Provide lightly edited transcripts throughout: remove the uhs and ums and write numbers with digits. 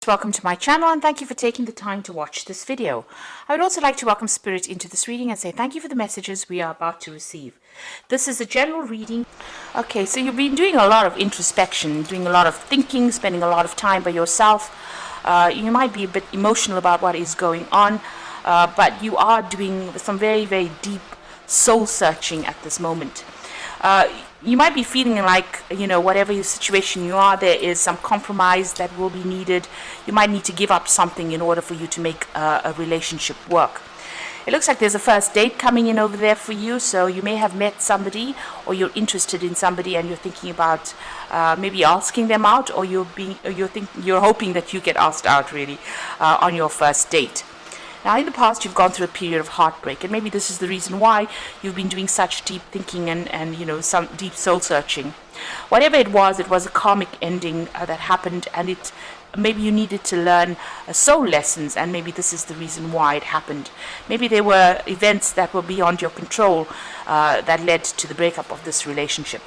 Welcome to my channel and thank you for taking the time to watch this video. I would also like to welcome Spirit into this reading and say thank you for the messages we are about to receive. This is a general reading. Okay, so you've been doing a lot of introspection, doing a lot of thinking, spending a lot of time by yourself. You might be a bit emotional about what is going on, but you are doing some very, very deep soul searching at this moment. You might be feeling like, whatever your situation you are, there is some compromise that will be needed. You might need to give up something in order for you to make a relationship work. It looks like there's a first date coming in over there for you, so you may have met somebody or you're interested in somebody and you're thinking about maybe asking them out, or you're hoping that you get asked out really on your first date. Now, in the past, you've gone through a period of heartbreak, and maybe this is the reason why you've been doing such deep thinking and some deep soul searching. Whatever it was a karmic ending that happened, and maybe you needed to learn soul lessons, and maybe this is the reason why it happened. Maybe there were events that were beyond your control that led to the breakup of this relationship.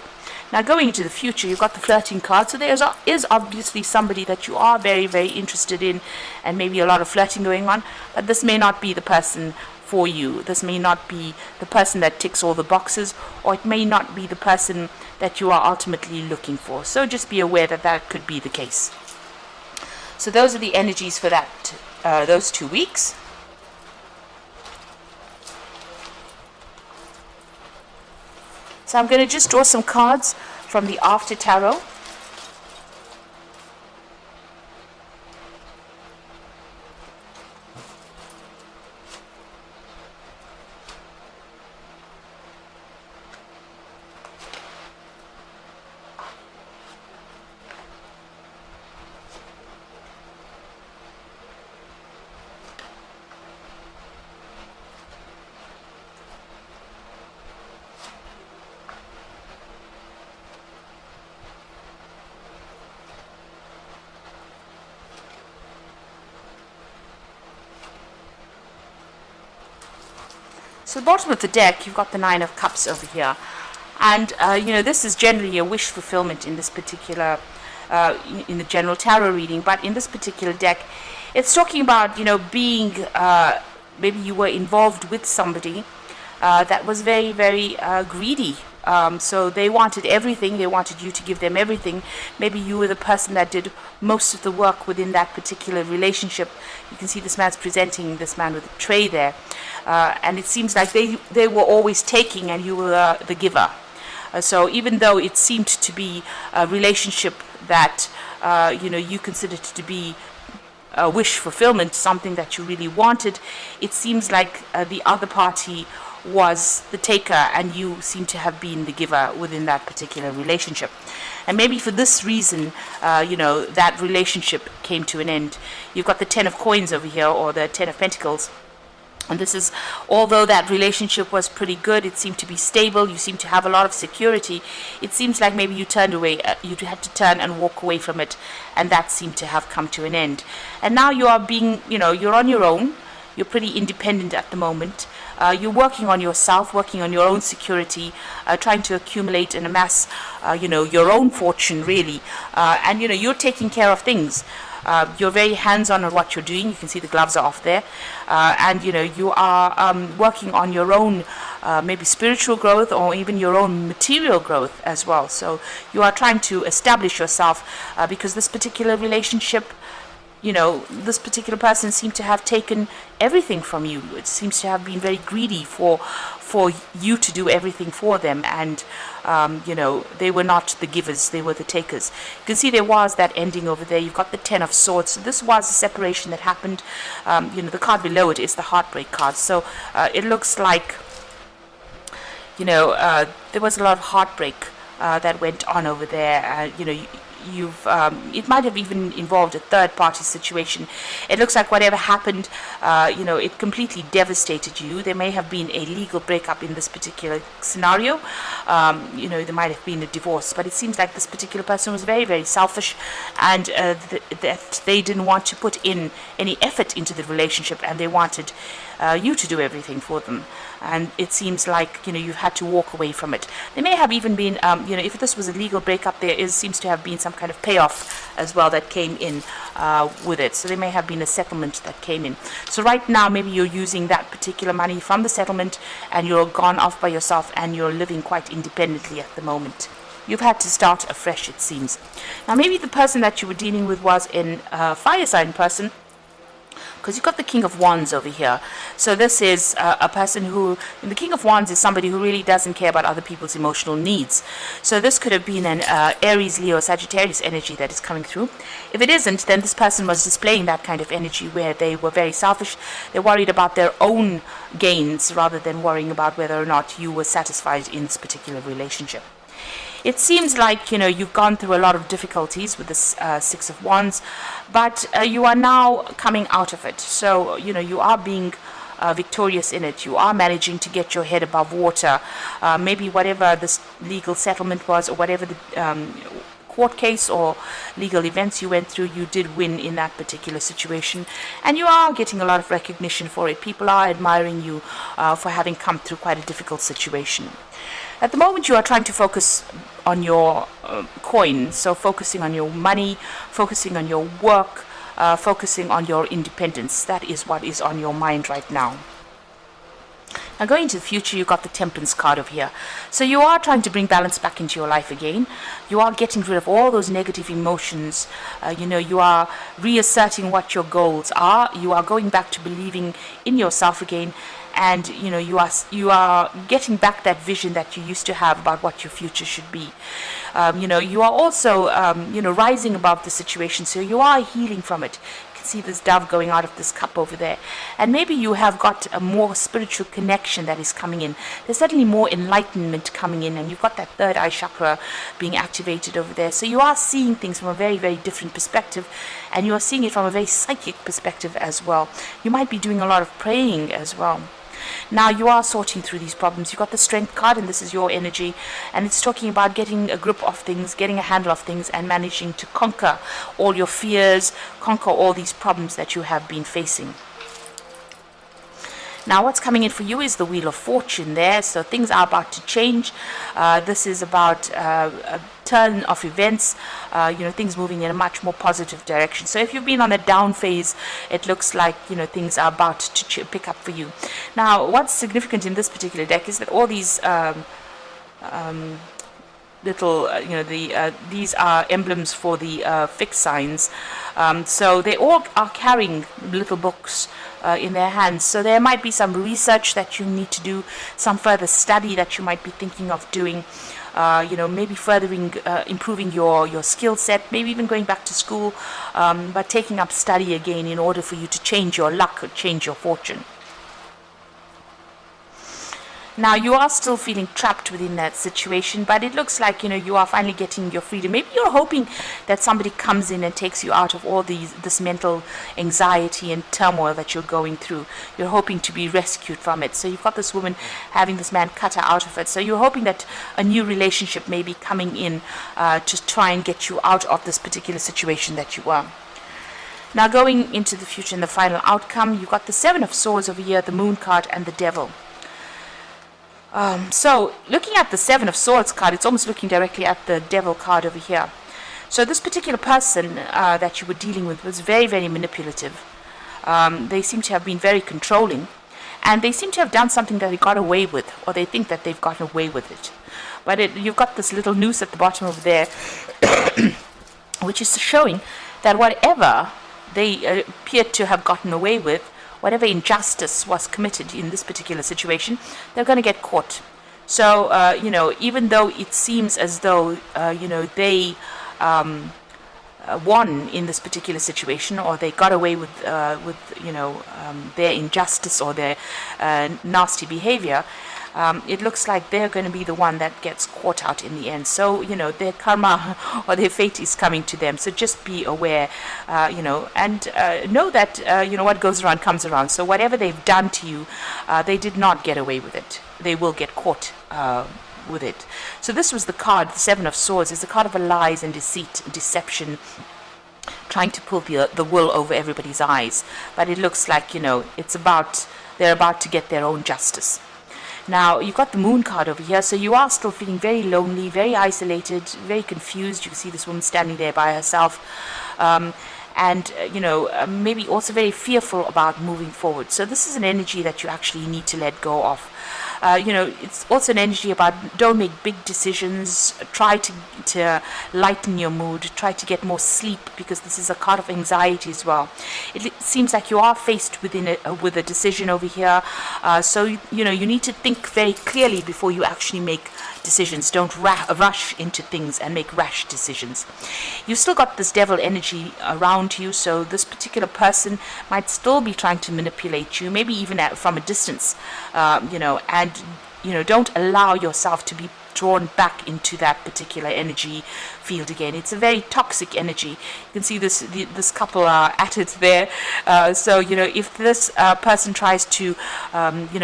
Now, going into the future, you've got the flirting card, so there is obviously somebody that you are very, very interested in, and maybe a lot of flirting going on, but this may not be the person for you. This may not be the person that ticks all the boxes, or it may not be the person that you are ultimately looking for. So just be aware that that could be the case. So those are the energies for those 2 weeks. So I'm going to just draw some cards from the After Tarot. So the bottom of the deck, you've got the Nine of Cups over here. And, this is generally a wish fulfillment in this particular, in the general tarot reading. But in this particular deck, it's talking about, being, maybe you were involved with somebody that was very, very greedy. So they wanted everything. They wanted you to give them everything. Maybe you were the person that did most of the work within that particular relationship. You can see this man's presenting this man with a tray there. And it seems like they were always taking and you were the giver. So even though it seemed to be a relationship that, you considered to be a wish fulfillment, something that you really wanted, it seems like the other party was the taker and you seem to have been the giver within that particular relationship. And maybe for this reason, that relationship came to an end. You've got the Ten of Coins over here, or the Ten of Pentacles. And this is, although that relationship was pretty good, it seemed to be stable, you seem to have a lot of security, it seems like maybe you turned away, you had to turn and walk away from it, and that seemed to have come to an end. And now you are being, you're on your own, you're pretty independent at the moment. You're working on yourself, working on your own security, trying to accumulate and amass, your own fortune, really. And, you're taking care of things. You're very hands-on on what you're doing. You can see the gloves are off there. And, you are working on your own maybe spiritual growth or even your own material growth as well. So you are trying to establish yourself because this particular relationship, this particular person seemed to have taken everything from you. It seems to have been very greedy for you to do everything for them, and they were not the givers, they were the takers. You can see there was that ending over there. You've got the Ten of Swords. So this was a separation that happened. The card below it is the Heartbreak card. So it looks like there was a lot of heartbreak that went on over there. It might have even involved a third-party situation. It looks like whatever happened, it completely devastated you. There may have been a legal breakup in this particular scenario. There might have been a divorce, but it seems like this particular person was very, very selfish, and that they didn't want to put in any effort into the relationship, and they wanted you to do everything for them. and it seems like, you've had to walk away from it. There may have even been, if this was a legal breakup, seems to have been some kind of payoff as well that came in with it. So there may have been a settlement that came in. So right now, maybe you're using that particular money from the settlement, and you're gone off by yourself, and you're living quite independently at the moment. You've had to start afresh, it seems. Now, maybe the person that you were dealing with was a fire sign person, because you've got the King of Wands over here. So this is a person who, the King of Wands is somebody who really doesn't care about other people's emotional needs. So this could have been an Aries, Leo, Sagittarius energy that is coming through. If it isn't, then this person was displaying that kind of energy where they were very selfish. They're worried about their own gains rather than worrying about whether or not you were satisfied in this particular relationship. It seems like, you've gone through a lot of difficulties with this Six of Wands, but you are now coming out of it. So, you are being victorious in it. You are managing to get your head above water. Maybe whatever this legal settlement was, or whatever the court case or legal events you went through, you did win in that particular situation, and you are getting a lot of recognition for it. People are admiring you for having come through quite a difficult situation. At the moment, you are trying to focus on your coin, so focusing on your money, focusing on your work, focusing on your independence. That is what is on your mind right now. Now, going into the future, you've got the Temperance card over here. So you are trying to bring balance back into your life again. You are getting rid of all those negative emotions. You are reasserting what your goals are. You are going back to believing in yourself again. And you are getting back that vision that you used to have about what your future should be. You are also rising above the situation, so you are healing from it. You can see this dove going out of this cup over there, and maybe you have got a more spiritual connection that is coming in. There's certainly more enlightenment coming in, and you've got that third eye chakra being activated over there. So you are seeing things from a very, very different perspective, and you are seeing it from a very psychic perspective as well. You might be doing a lot of praying as well. Now you are sorting through these problems. You've got the Strength card, and this is your energy, and it's talking about getting a grip of things, getting a handle of things, and managing to conquer all your fears, conquer all these problems that you have been facing. Now what's coming in for you is the Wheel of Fortune there, so things are about to change. This is about a turn of events, things moving in a much more positive direction. So if you've been on a down phase, it looks like, things are about to pick up for you. Now what's significant in this particular deck is that all these these are emblems for the fixed signs. So they all are carrying little books in their hands. So there might be some research that you need to do, some further study that you might be thinking of doing. Maybe furthering, improving your skill set, maybe even going back to school, but taking up study again in order for you to change your luck or change your fortune. Now you are still feeling trapped within that situation, but it looks like you are finally getting your freedom. Maybe you're hoping that somebody comes in and takes you out of all this mental anxiety and turmoil that you're going through. You're hoping to be rescued from it. So you've got this woman having this man cut her out of it. So you're hoping that a new relationship may be coming in to try and get you out of this particular situation that you are. Now going into the future and the final outcome, you've got the Seven of Swords over here, the Moon card, and the Devil. So looking at the Seven of Swords card, it's almost looking directly at the Devil card over here. So this particular person that you were dealing with was very, very manipulative. They seem to have been very controlling, and they seem to have done something that they got away with, or they think that they've gotten away with it. But you've got this little noose at the bottom over there, which is showing that whatever they appeared to have gotten away with, whatever injustice was committed in this particular situation, they're going to get caught. So, even though it seems as though, they won in this particular situation, or they got away with their injustice or their nasty behavior, it looks like they're going to be the one that gets caught out in the end. So, their karma or their fate is coming to them. So just be aware, and know that, what goes around comes around. So whatever they've done to you, they did not get away with it. They will get caught with it. So this was the card, the Seven of Swords. It's the card of lies and deceit, deception, trying to pull the wool over everybody's eyes. But it looks like, they're about to get their own justice. Now, you've got the moon card over here, so you are still feeling very lonely, very isolated, very confused. You can see this woman standing there by herself. And maybe also very fearful about moving forward. So this is an energy that you actually need to let go of. It's also an energy about don't make big decisions. Try to lighten your mood. Try to get more sleep, because this is a card of anxiety as well. It seems like you are faced with a decision over here. So you need to think very clearly before you actually make decisions. Don't rush into things and make rash decisions. You've still got this devil energy around you, so this particular person might still be trying to manipulate you, maybe even from a distance, and don't allow yourself to be drawn back into that particular energy field again. It's a very toxic energy. You can see this couple are at it there. So if this person tries to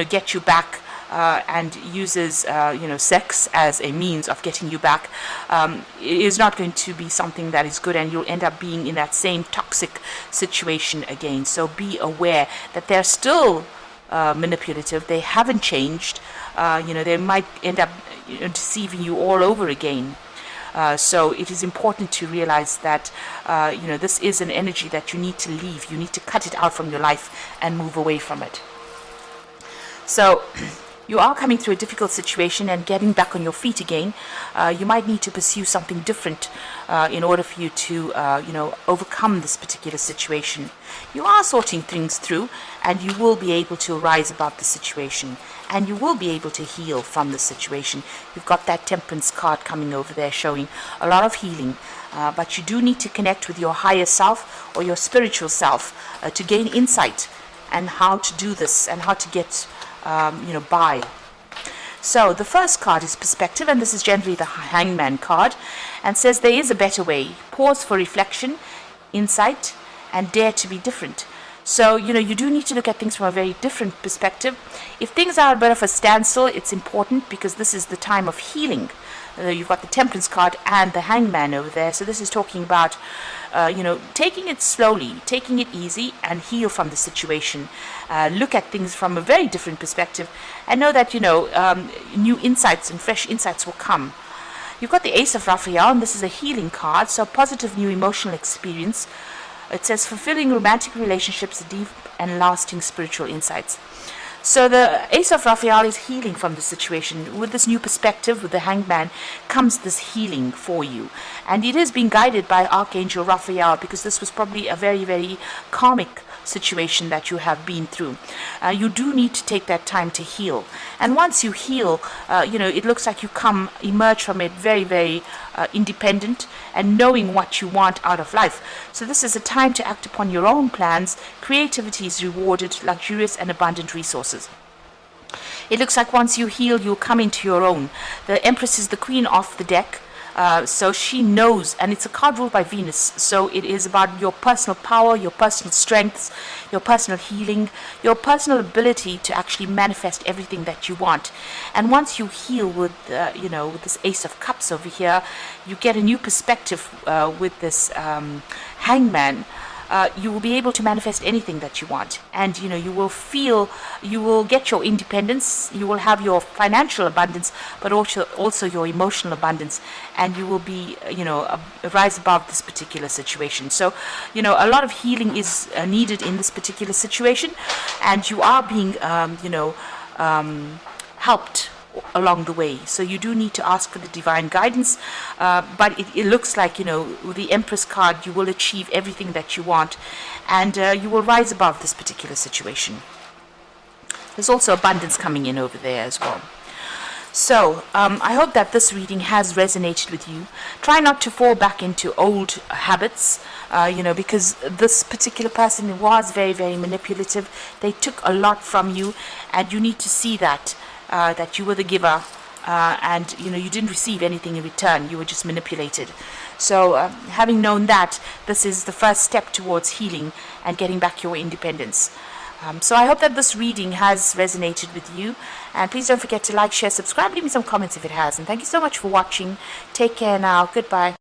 get you back, and uses sex as a means of getting you back, it is not going to be something that is good, and you'll end up being in that same toxic situation again. So be aware that they're still manipulative. They haven't changed. They might end up deceiving you all over again. So it is important to realize that this is an energy that you need to leave. You need to cut it out from your life and move away from it. So you are coming through a difficult situation and getting back on your feet again. You might need to pursue something different in order for you to overcome this particular situation. You are sorting things through, and you will be able to rise above the situation, and you will be able to heal from the situation. You've got that Temperance card coming over there showing a lot of healing, but you do need to connect with your higher self or your spiritual self to gain insight and how to do this and how to get by. So the first card is perspective, and this is generally the Hangman card, and says there is a better way. Pause for reflection, insight, and dare to be different. So you do need to look at things from a very different perspective. If things are a bit of a standstill, it's important, because this is the time of healing. You've got the Temperance card and the Hangman over there. So this is talking about taking it slowly, taking it easy, and heal from the situation. Look at things from a very different perspective, and know that new insights and fresh insights will come. You've got the Ace of Raphael, and this is a healing card, so positive new emotional experience. It says fulfilling romantic relationships, deep and lasting spiritual insights. So the Ace of Raphael is healing from the situation. With this new perspective, with the Hangman, comes this healing for you. And it is being guided by Archangel Raphael, because this was probably a very, very karmic situation that you have been through. You do need to take that time to heal. And once you heal, it looks like you emerge from it very, very independent and knowing what you want out of life. So this is a time to act upon your own plans. Creativity is rewarded, luxurious and abundant resources. It looks like once you heal, you'll come into your own. The Empress is the queen of the deck. So she knows, and it's a card ruled by Venus, so it is about your personal power, your personal strengths, your personal healing, your personal ability to actually manifest everything that you want. And once you heal with with this Ace of Cups over here, you get a new perspective with this Hangman. You will be able to manifest anything that you want, and you will get your independence, you will have your financial abundance, but also your emotional abundance, and you will be rise above this particular situation. So a lot of healing is needed in this particular situation, and you are being helped along the way. So you do need to ask for the divine guidance, but it looks like with the Empress card, you will achieve everything that you want, and you will rise above this particular situation. There's also abundance coming in over there as well. So I hope that this reading has resonated with you. Try not to fall back into old habits, because this particular person was very, very manipulative. They took a lot from you, and you need to see that you were the giver, and you didn't receive anything in return. You were just manipulated. So having known that, this is the first step towards healing and getting back your independence. So I hope that this reading has resonated with you, and please don't forget to like, share, subscribe, leave me some comments if it has, and thank you so much for watching. Take care now. Goodbye.